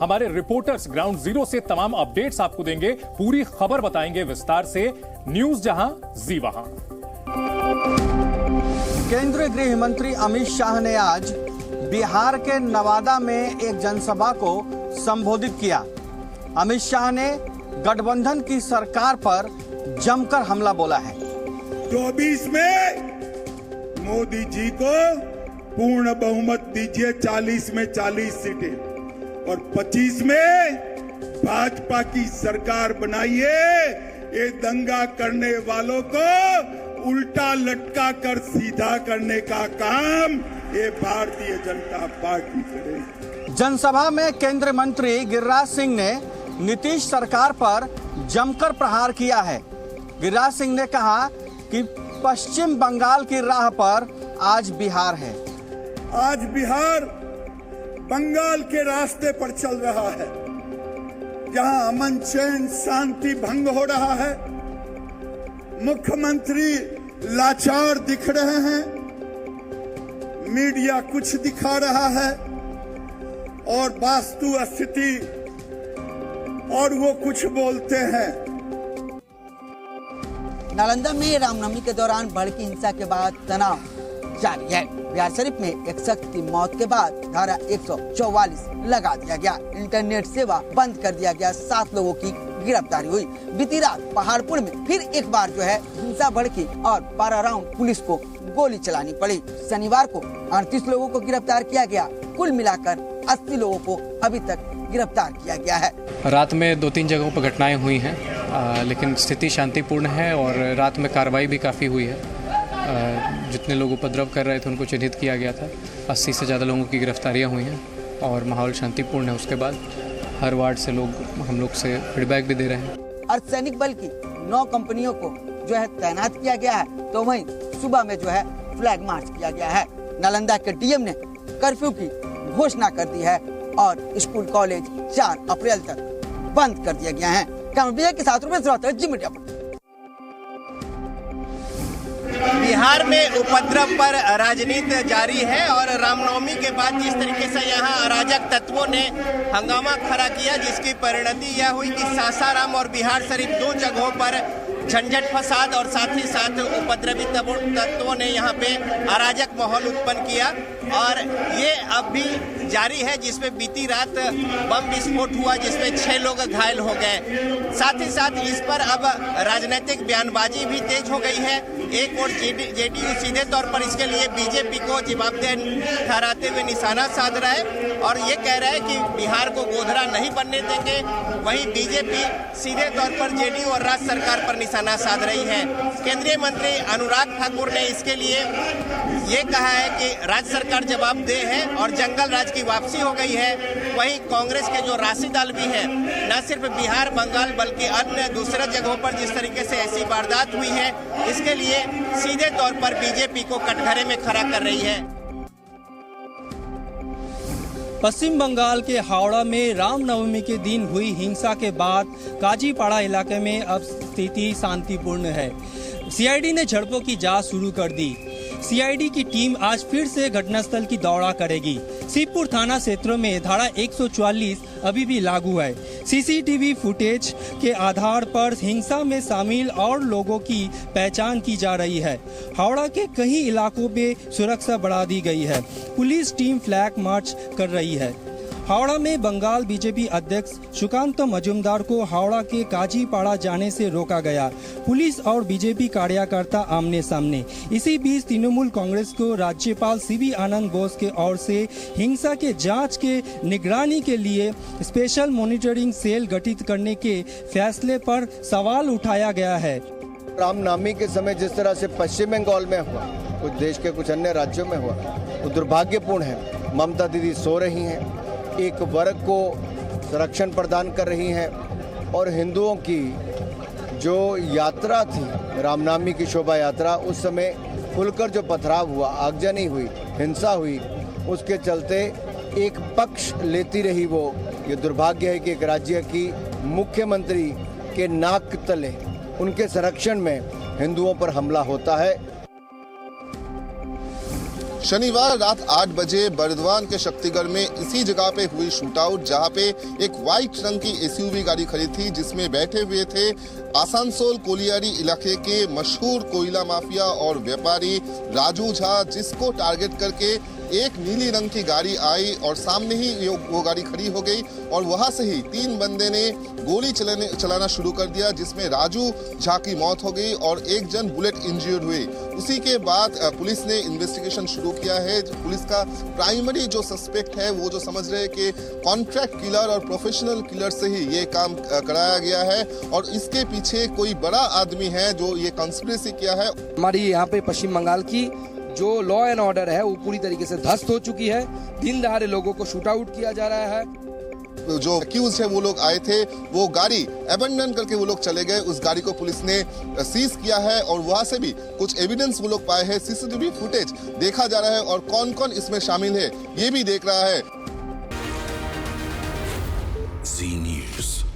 हमारे reporters ground zero से तमाम अपडेट्स आपको देंगे, पूरी खबर बताएंगे विस्तार से। न्यूज जहां जी वहां। केंद्रीय गृह मंत्री अमित शाह ने आज बिहार के नवादा में एक जनसभा को संबोधित किया। अमित शाह ने गठबंधन की सरकार पर जमकर हमला बोला है। 24 में मोदी जी को पूर्ण बहुमत दीजिए, 40 में 40 सीटें, और 25 में भाजपा की सरकार बनाइए। ये दंगा करने वालों को उल्टा लटका कर सीधा करने का काम ये भारतीय जनता पार्टी करेगी। जनसभा में केंद्रीय मंत्री गिरिराज सिंह ने नीतीश सरकार पर जमकर प्रहार किया है। गिरिराज सिंह ने कहा कि पश्चिम बंगाल की राह पर आज बिहार है। आज बिहार बंगाल के रास्ते पर चल रहा है, जहां अमन चैन शांति भंग हो रहा है। मुख्यमंत्री लाचार दिख रहे हैं, मीडिया कुछ दिखा रहा है, और वास्तु स्थिति और वो कुछ बोलते हैं। नालंदा में रामनवमी के दौरान भड़की हिंसा के बाद तनाव जारी है। बिहार शरीफ में एक शख्स की मौत के बाद धारा 144 लगा दिया गया, इंटरनेट सेवा बंद कर दिया गया, 7 लोगों की गिरफ्तारी हुई। बीती रात पहाड़पुर में फिर एक बार हिंसा भड़की और 12 राउंड पुलिस को गोली चलानी पड़ी। शनिवार को 38 लोगों को गिरफ्तार किया गया। कुल मिलाकर 80 लोगों को अभी तक गिरफ्तार किया गया है। रात में 2-3 जगहों पर घटनाएं हुई हैं, लेकिन स्थिति शांतिपूर्ण है और रात में कार्रवाई भी काफ़ी हुई है। जितने लोग उपद्रव कर रहे थे उनको चिन्हित किया गया था। 80 से ज़्यादा लोगों की गिरफ्तारियां हुई हैं और माहौल शांतिपूर्ण है। उसके बाद हर वार्ड से लोग हम लोग से फीडबैक भी दे रहे हैं। अर्धसैनिक बल की 9 कंपनियों को तैनात किया गया है, तो वहीं सुबह में फ्लैग मार्च किया गया है। नालंदा के डीएम ने कर्फ्यू की घोषणा कर दी है और स्कूल कॉलेज 4 अप्रैल तक बंद कर दिया गया है। कैमरा के साथ में जी मीडिया। बिहार में उपद्रव पर राजनीति जारी है और रामनवमी के बाद जिस तरीके से यहाँ अराजक तत्वों ने हंगामा खड़ा किया, जिसकी परिणति यह हुई कि सासाराम और बिहार शरीफ 2 जगहों पर झंझट फसाद और साथ ही साथ उपद्रवी तत्वों ने यहाँ पे अराजक माहौल उत्पन्न किया और ये अब भी जारी है, जिसमें बीती रात बम विस्फोट हुआ जिसमें 6 लोग घायल हो गए। साथ ही साथ इस पर अब राजनीतिक बयानबाजी भी तेज हो गई है। एक और जेडीयू सीधे तौर पर इसके लिए बीजेपी को जवाबदेह ठहराते हुए निशाना साध रहा है और ये कह रहा है कि बिहार को गोधरा नहीं बनने देंगे। वहीं बीजेपी सीधे तौर पर जेडीयू और राज्य सरकार पर निशाना साध रही है। केंद्रीय मंत्री अनुराग ठाकुर ने इसके लिए ये कहा है कि राज्य सरकार जवाबदेह है और जंगल राज की वापसी हो गई है। वहीं कांग्रेस के जो राशि दल भी है, न सिर्फ बिहार बंगाल बल्कि अन्य दूसरे जगहों पर जिस तरीके से ऐसी वारदात हुई है, इसके लिए सीधे तौर पर बीजेपी को कटघरे में खड़ा कर रही है। पश्चिम बंगाल के हावड़ा में रामनवमी के दिन हुई हिंसा के बाद काजीपाड़ा इलाके में अब स्थिति शांतिपूर्ण है। सीआईडी ने झड़पों की जांच शुरू कर दी। सीआईडी की टीम आज फिर से घटनास्थल की दौरा करेगी। शिवपुर थाना क्षेत्रों में धारा 144 अभी भी लागू है। सीसीटीवी फुटेज के आधार पर हिंसा में शामिल और लोगों की पहचान की जा रही है। हावड़ा के कई इलाकों में सुरक्षा बढ़ा दी गई है। पुलिस टीम फ्लैग मार्च कर रही है। हावड़ा में बंगाल बीजेपी अध्यक्ष सुकांत मजुमदार को हावड़ा के काजीपाड़ा जाने से रोका गया। पुलिस और बीजेपी कार्यकर्ता आमने सामने। इसी बीच तृणमूल कांग्रेस को राज्यपाल सीवी आनंद बोस के ओर से हिंसा के जांच के निगरानी के लिए स्पेशल मॉनिटरिंग सेल गठित करने के फैसले पर सवाल उठाया गया है। रामनवमी के समय जिस तरह से पश्चिम बंगाल में हुआ, कुछ देश के कुछ अन्य राज्यों में हुआ, तो दुर्भाग्यपूर्ण है। ममता दीदी सो रही हैं, एक वर्ग को संरक्षण प्रदान कर रही हैं और हिंदुओं की जो यात्रा थी, रामनवमी की शोभा यात्रा, उस समय खुलकर जो पथराव हुआ, आगजनी हुई, हिंसा हुई, उसके चलते एक पक्ष लेती रही वो। ये दुर्भाग्य है कि एक राज्य की मुख्यमंत्री के नाक तले उनके संरक्षण में हिंदुओं पर हमला होता है। शनिवार रात 8 बजे बर्दवान के शक्तिगढ़ में इसी जगह पे हुई शूटआउट, जहां पे एक व्हाइट रंग की एसयूवी गाड़ी खड़ी थी जिसमें बैठे हुए थे आसनसोल कोलियारी इलाके के मशहूर कोयला माफिया और व्यापारी राजू झा, जिसको टारगेट करके एक नीली रंग की गाड़ी आई और सामने ही वो गाड़ी खड़ी हो गई और वहां से ही 3 बंदे ने गोली चलाना शुरू कर दिया, जिसमें राजू झा की मौत हो गई और एक जन बुलेट इंजर्ड हुए। उसी के बाद पुलिस ने इन्वेस्टिगेशन शुरू किया है। पुलिस का प्राइमरी जो सस्पेक्ट है वो जो समझ रहे हैं कि कॉन्ट्रैक्ट किलर और प्रोफेशनल किलर से ही ये काम कराया गया है और इसके पीछे कोई बड़ा आदमी है जो ये कंस्पिरेसी किया है। हमारी यहाँ पे पश्चिम बंगाल की जो लॉ एंड ऑर्डर है वो पूरी तरीके से ध्वस्त हो चुकी है। दिन दहाड़े लोगों को शूट आउट किया जा रहा है। जो एक्यूज है वो लोग आए थे, वो गाड़ी अबेंडन करके वो लोग चले गए। उस गाड़ी को पुलिस ने सीज किया है और वहां से भी कुछ एविडेंस वो लोग पाए हैं। सीसीटीवी फुटेज देखा जा रहा है और कौन कौन इसमें शामिल है ये भी देख रहा है। जी न्यूज़।